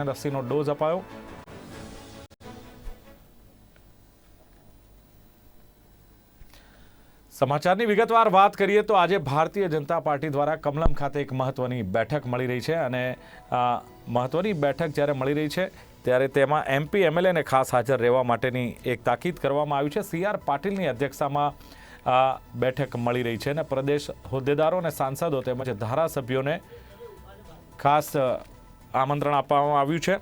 રસીનો ડોઝ અપાયો। સમાચારની વિગતવાર વાત કરીએ તો આજે ભારતીય જનતા પાર્ટી દ્વારા કમલમ ખાતે એક મહત્વની બેઠક મળી રહી છે અને મહત્વની બેઠક જ્યારે મળી રહી છે ત્યારે તેમાં એમપી એમએલએને ખાસ હાજર રહેવા માટેની એક તાકીદ કરવામાં આવી છે। સીઆર પાટીલની અધ્યક્ષતામાં બેઠક મળી રહી છે અને પ્રદેશ હોદ્દેદારો અને સાંસદો તેમજ ધારાસભ્યોને ખાસ આમંત્રણ આપવામાં આવ્યું છે।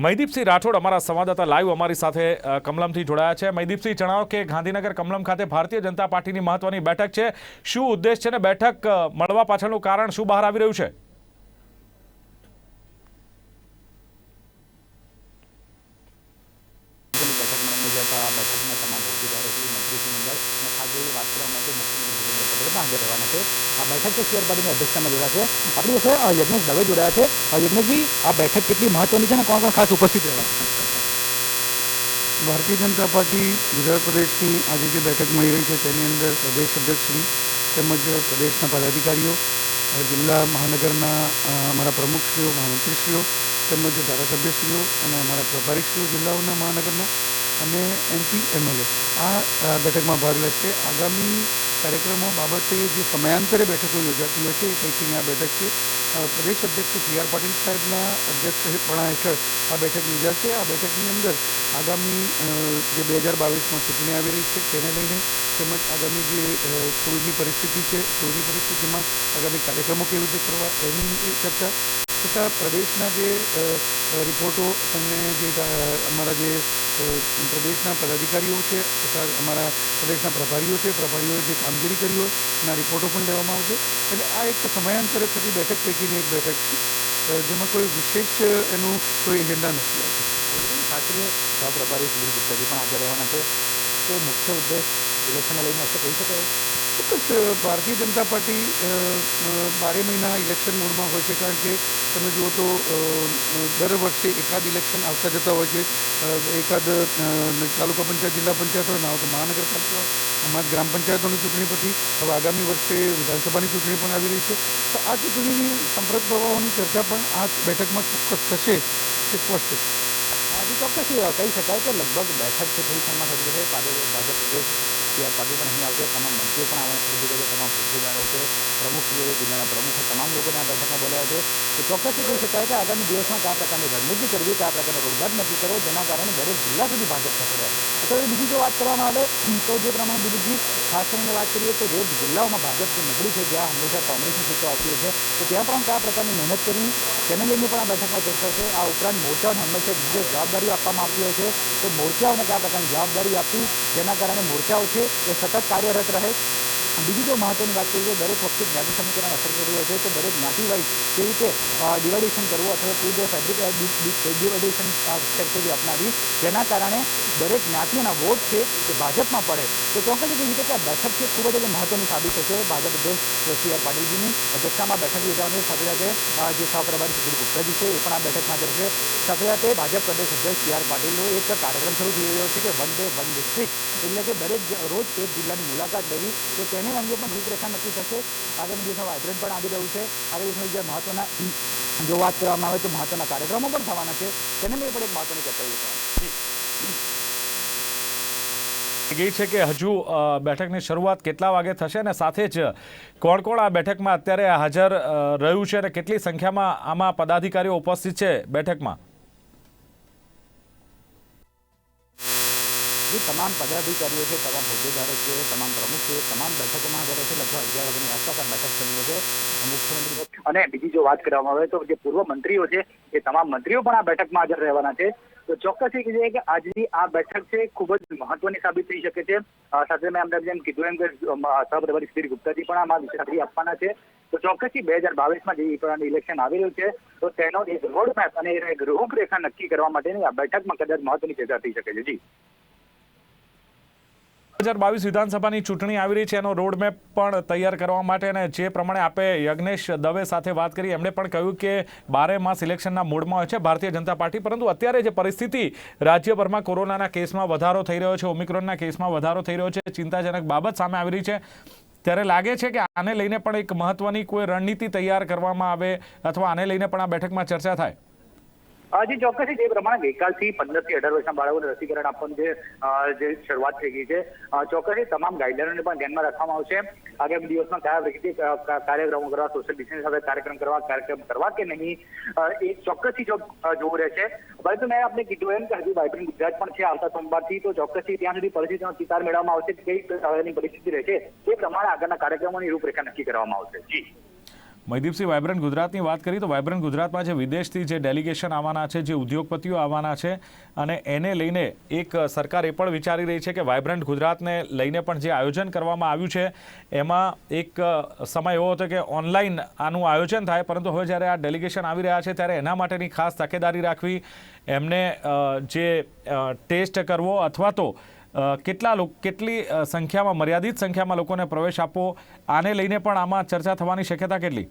મહીદીપસિંહ રાઠોડ અમારા સંવાદદાતા લાઈવ અમારી સાથે કમલમથી જોડાયા છે। મહીદીપસિંહ, જણાવો કે ગાંધીનગર કમલમ ખાતે ભારતીય જનતા પાર્ટીની મહત્વની બેઠક છે, શું ઉદ્દેશ છે અને બેઠક મળવા પાછળનું કારણ શું બહાર આવી રહ્યું છે? बैठक के सीआर पार्टी अध्यक्ष में जोड़ा है अपनी जैसे यज्ञेश दवे जोड़ा है। यज्ञेश जी, आ बैठक कितनी महत्वनी है, कौन कौन खास उपस्थित रहे? भारतीय जनता पार्टी गुजरात प्रदेश की आज जो बैठक मળી रही है तेनी अंदर प्रदेश अध्यक्ष श्री તેમજ પ્રદેશના પદાધિકારીઓ, જિલ્લા મહાનગરના અમારા પ્રમુખશ્રીઓ, મહામંત્રીશ્રીઓ તેમજ ધારાસભ્યશ્રીઓ અને અમારા પ્રભારીશ્રીઓ જિલ્લાઓના મહાનગરના અને એમપી એમએલએ આ બેઠકમાં ભાગ લેશે। આગામી કાર્યક્રમો બાબતે જે સમયાંતરે બેઠકો યોજાતી હોય છે એ પૈકીની આ બેઠક છે। પ્રદેશ અધ્યક્ષ સીઆર પાટીલ સાહેબના અધ્યક્ષપણા હેઠળ આ બેઠક યોજાશે। આ બેઠકની અંદર આગામી જે 2022માં ચૂંટણી આવી રહી છે તેને લઈને તેમજ આગામી જે કોવિડની પરિસ્થિતિ છે, કોવિડની પરિસ્થિતિમાં આગામી કાર્યક્રમો કેવી રીતે કરવા એની ચર્ચા તથા પ્રદેશના જે રિપોર્ટો તમને જે અમારા જે પ્રદેશના પદાધિકારીઓ છે તથા અમારા પ્રદેશના પ્રભારીઓ છે, પ્રભારીઓએ જે કામગીરી કરી હોય એના રિપોર્ટો પણ લેવામાં આવશે। એટલે આ એક સમયાંતરે થતી બેઠક પૈકીની એક બેઠક છે જેમાં કોઈ વિશેષ એનું કોઈ એજન્ડા નથી આવતું। ખાસ કરીને સહપ્રભારી સુધીર ગુપ્તાજી પણ હાજર રહેવાના છે, તો મુખ્ય ઉદ્દેશ ઇલેક્શનને લઈને હશે કહી શકાય? ચોક્કસ ભારતીય જનતા પાર્ટી 12 મહિના ઇલેક્શન મોડમાં હોય છે, કારણ કે તમે જુઓ તો દર વર્ષે એકાદ ઇલેક્શન આવતા જતા હોય છે। એકાદ તાલુકા પંચાયત, જિલ્લા પંચાયત હોય, ના તો મહાનગરપાલિકા, અમારા ગ્રામ પંચાયતોની ચૂંટણી પછી હવે આગામી વર્ષે વિધાનસભાની ચૂંટણી પણ આવી રહી છે, તો આ ચૂંટણીની સંપ્રત પ્રવાહોની ચર્ચા પણ આ બેઠકમાં ચોક્કસ થશે તે સ્પષ્ટ છે। આજે ચોક્કસ કહી શકાય કે લગભગ બેઠક છે થોડી ક્ષણમાં થતી જશે। ભાજપ પ્રદેશ સીઆર પાર્ટી પણ અહીં આવશે, તમામ મંત્રીઓ પણ આવવાના થઈ ગયા છે, તમામ હોદ્દેદારો છે, પ્રમુખશ્રીઓ, જિલ્લાના પ્રમુખ છે, તમામ લોકોને આ બેઠકમાં બોલાવ્યા છે। તો ચોક્કસ કહી શકાય કે આગામી દિવસમાં કયા પ્રકારની રણનીતિ કરવી, કયા પ્રકારનો રોડમેપ નક્કી કરવો, જેના કારણે દરેક જિલ્લા સુધી ભાજપ ખસેડે। અત્યારે બીજી જો વાત કરવામાં આવે તો જે પ્રમાણે દિલીપજી ખાસ કરીને વાત કરીએ તો જે જિલ્લાઓમાં ભાજપ જે નબળી છે, જ્યાં હંમેશા કોંગ્રેસની સીટો આવતી હોય છે, તો ત્યાં પણ કયા પ્રકારની મહેનત કરવી તેને લઈને પણ આ બેઠકમાં ચર્ચા છે। આ ઉપરાંત મોરચાઓને હંમેશા વિશેષ જવાબદારીઓ આપવામાં આવતી હોય છે, તો મોરચાઓને કયા પ્રકારની જવાબદારી આપવી જેના કારણે મોરચાઓ છે એ સતત કાર્યરત રહે। બીજી જો મહત્વની વાત કરીએ દરેક વખતે જ્ઞાતિ સમીકરણ અસર કર્યું હોય છે, તો દરેક જ્ઞાતિ વાઇઝ કેવી રીતે ડિવાઇડેશન કરવું અથવા તે જે ડિવાઇડેશન સ્ટ્રેટેજી અપનાવી જેના કારણે દરેક જ્ઞાતિઓના વોટ છે એ ભાજપમાં પડે। તો ચોક્કસ કહી શકે કે આ બેઠક છે ખૂબ જ મહત્વની સાબિત થશે। ભાજપ અધ્યક્ષ સીઆર પાટીલજીની અધ્યક્ષતામાં બેઠક યોજાવાની સાથે સાથે જે સહપ્રભારી સુધીર ગુપ્તાજી છે એ પણ આ બેઠકમાં હાજર છે। સાથે સાથે ભાજપ પ્રદેશ અધ્યક્ષ સીઆર પાટીલનો એક કાર્યક્રમ શરૂ થઈ રહ્યો છે કે વન ડે વન ડિસ્ટ્રિક્ટ, એટલે કે દરેક રોજ એક જિલ્લાની મુલાકાત લેવી, તો તેને અંગે પણ રૂપરેખા નક્કી થશે। આગામી દિવસમાં વાઇબ્રન્ટ પણ આવી રહ્યું છે, આગામી દિવસમાં જે મહત્વના જો વાત કરવામાં આવે તો મહત્વના કાર્યક્રમો પણ થવાના છે, તેને લઈને પણ એક મહત્વની ચર્ચા યોજવાની ગઈ છે કે હજુ બેઠકની શરૂઆત કેટલા વાગે થશે અને સાથે જ કોણ કોણ આ બેઠકમાં અત્યારે હાજર રહ્યું છે અને કેટલી સંખ્યામાં આમાં પદાધિકારીઓ ઉપસ્થિત છે બેઠકમાં? જે તમામ પદાધિકારીઓ છે, તમામ હોદ્દેદારો છે, તમામ પ્રમુખ છે, તમામ બેઠકોમાં હાજર છે। લગભગ 11 વાગ્યાની આસપાસ આ બેઠક શરૂ છે। મુખ્યમંત્રી અને બીજી જો વાત કરવામાં આવે તો જે પૂર્વ મંત્રીઓ છે એ તમામ મંત્રીઓ પણ આ બેઠકમાં હાજર રહેવાના છે। તો ચોક્કસ એ કહીએ કે આજની આ બેઠક છે ખૂબ જ મહત્વની સાબિત થઈ શકે છે। સાથે મેં અમને જેમ કીધું એમ કે સહપ્રભારી સુધીર ગુપ્તાજી પણ આમાં વિશેષ આપવાના છે। તો ચોક્કસથી 2022માં જે ઇલેક્શન આવી રહ્યું છે તો તેનો એક રોડમેપ અને એક રૂપરેખા નક્કી કરવા માટેની આ બેઠકમાં કદાચ મહત્વની ચર્ચા થઈ શકે છે। જી 2022 વિધાનસભાની ચૂંટણી આવી રહી છે, એનો રોડમેપ પણ તૈયાર કરવા માટે અને જે પ્રમાણે આપે યજ્ઞેશ દવે સાથે વાત કરી એમણે પણ કહ્યું કે 12 માસ ઇલેક્શનના મોડમાં હોય છે ભારતીય જનતા પાર્ટી, પરંતુ અત્યારે જે પરિસ્થિતિ રાજ્યભરમાં કોરોનાના કેસમાં વધારો થઈ રહ્યો છે, ઓમિક્રોનના કેસમાં વધારો થઈ રહ્યો છે, ચિંતાજનક બાબત સામે આવી રહી છે, ત્યારે લાગે છે કે આને લઈને પણ એક મહત્વની કોઈ રણનીતિ તૈયાર કરવામાં આવે અથવા આને લઈને પણ આ બેઠકમાં ચર્ચા થાય? જે ચોક્કસથી જે પ્રમાણે ગઈકાલથી 15 થી 18 વર્ષના બાળકોને રસીકરણ આપવાની જે શરૂઆત થઈ ગઈ છે, ચોક્કસથી તમામ ગાઈડલાઈનોને પણ ધ્યાનમાં રાખવામાં આવશે. આગામી દિવસમાં કયા વ્યક્તિ કાર્યક્રમો કરવા, સોશિયલ ડિસ્ટન્સ સાથે કાર્યક્રમ કરવા કે નહીં, એ ચોક્કસથી જોવું રહેશે. પરંતુ મેં આપને કીધું એમ કે હજુ વાઇબ્રન્ટ ગુજરાત પણ છે આવતા સોમવારથી, તો ચોક્કસથી ત્યાં સુધી પરિસ્થિતિનો ચિતાર મેળવવામાં આવશે કે કઈ પ્રકારની પરિસ્થિતિ રહેશે તે પ્રમાણે આગળના કાર્યક્રમોની રૂપરેખા નક્કી કરવામાં આવશે. જી મયદીપસિંહ, વાઇબ્રન્ટ ગુજરાતની વાત કરી તો વાઇબ્રન્ટ ગુજરાતમાં જે વિદેશથી જે ડેલિગેશન આવવાના છે, જે ઉદ્યોગપતિઓ આવવાના છે, અને એને લઈને એક સરકાર એ પણ વિચારી રહી છે કે વાઇબ્રન્ટ ગુજરાતને લઈને પણ જે આયોજન કરવામાં આવ્યું છે એમાં એક સમય એવો હતો કે ઓનલાઈન આનું આયોજન થાય, પરંતુ હવે જ્યારે આ ડેલિગેશન આવી રહ્યા છે ત્યારે એના માટેની ખાસ તકેદારી રાખવી, એમને જે ટેસ્ટ કરવો અથવા તો કેટલી સંખ્યામાં, મર્યાદિત સંખ્યામાં લોકોને પ્રવેશ આપવો, આને લઈને પણ આમાં ચર્ચા થવાની શક્યતા કેટલી?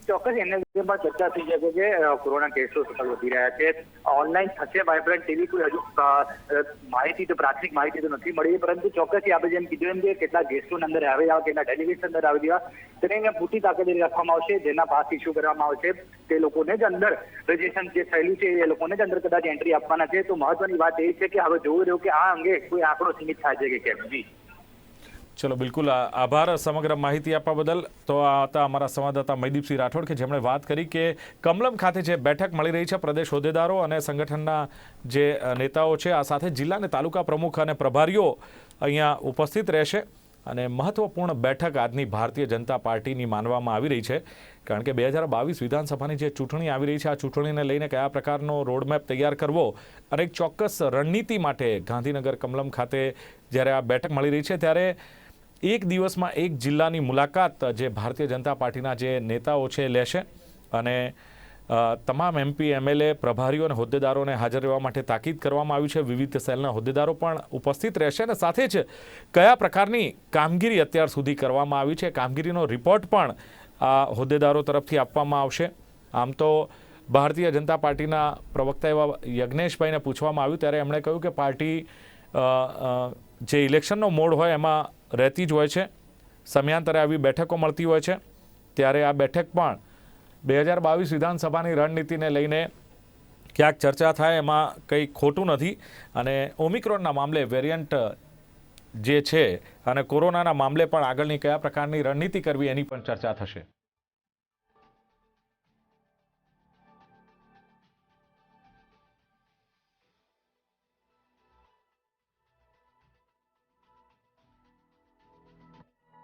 ચોક્કસ એને વિશે પણ ચર્ચા થઈ શકે છે. કોરોના કેસો સતત વધી રહ્યા છે. ઓનલાઈન થશે વાઇબ્રન્ટ તેવી કોઈ હજુ માહિતી, તો પ્રાથમિક માહિતી તો નથી મળી, પરંતુ ચોક્કસથી આપણે જેમ કીધું એમ કે કેટલા ગેસ્ટોને અંદર આવી જવા, કેટલા ડેલિગેટ્સ અંદર આવી જવા, તેને પૂરતી તાકીદેરી રાખવામાં આવશે. જેના પાસ ઇસ્યુ કરવામાં આવશે તે લોકોને જ અંદર રજીસ્ટ્રેશન જે થયેલું છે એ લોકોને જ અંદર કદાચ એન્ટ્રી આપવાના છે. તો મહત્વની વાત એ છે કે હવે જોવું રહ્યું કે આ અંગે કોઈ આંકડો સીમિત થાય છે કે કેમ. જી ચલો, બિલકુલ, આભાર સમગ્ર માહિતી આપવા બદલ. તો આ હતા અમારા સંવાદદાતા મયદીપસિંહ રાઠોડ કે જેમણે વાત કરી કે કમલમ ખાતે જે બેઠક મળી રહી છે પ્રદેશ હોદ્દેદારો અને સંગઠનના જે નેતાઓ છે, આ સાથે જિલ્લા અને તાલુકા પ્રમુખ અને પ્રભારીઓ અહીંયા ઉપસ્થિત રહેશે. અને મહત્વપૂર્ણ બેઠક આજની ભારતીય જનતા પાર્ટીની માનવામાં આવી રહી છે, કારણ કે 2022 વિધાનસભાની જે ચૂંટણી આવી રહી છે, આ ચૂંટણીને લઈને કયા પ્રકારનો રોડમેપ તૈયાર કરવો અને એક ચોક્કસ રણનીતિ માટે ગાંધીનગર કમલમ ખાતે જ્યારે આ બેઠક મળી રહી છે ત્યારે એક દિવસમાં એક જિલ્લાની મુલાકાત જે ભારતીય જનતા પાર્ટીના જે નેતાઓ છે લેશે અને તમામ MP, MLA, પ્રભારીઓ અને હોદ્દેદારોને હાજર રહેવા માટે તાકીદ કરવામાં આવ્યું છે. વિવિધ સેલના હોદ્દેદારો પણ ઉપસ્થિત રહેશે અને સાથે જ કયા પ્રકારની કામગીરી અત્યાર સુધી કરવામાં આવી છે, કામગીરીનો રિપોર્ટ પણ આ હોદ્દેદારો તરફથી આપવામાં આવશે. આમ તો ભારતીય જનતા પાર્ટીના પ્રવક્તા એવા યજ્ઞેશભાઈને પૂછવામાં આવ્યું ત્યારે એમણે કહ્યું કે પાર્ટી જે ઇલેક્શનનો મોડ હોય એમાં રહેતી જ હોય છે, સમયાંતરે આવી બેઠકો મળતી હોય છે, ત્યારે આ બેઠક પણ 2022 વિધાનસભાની રણનીતિને લઈને ક્યાંક ચર્ચા થાય એમાં કંઈ ખોટું નથી. અને ઓમિક્રોનના મામલે વેરિયન્ટ જે છે અને કોરોનાના મામલે પણ આગળની કયા પ્રકારની રણનીતિ કરવી એની પણ ચર્ચા થશે.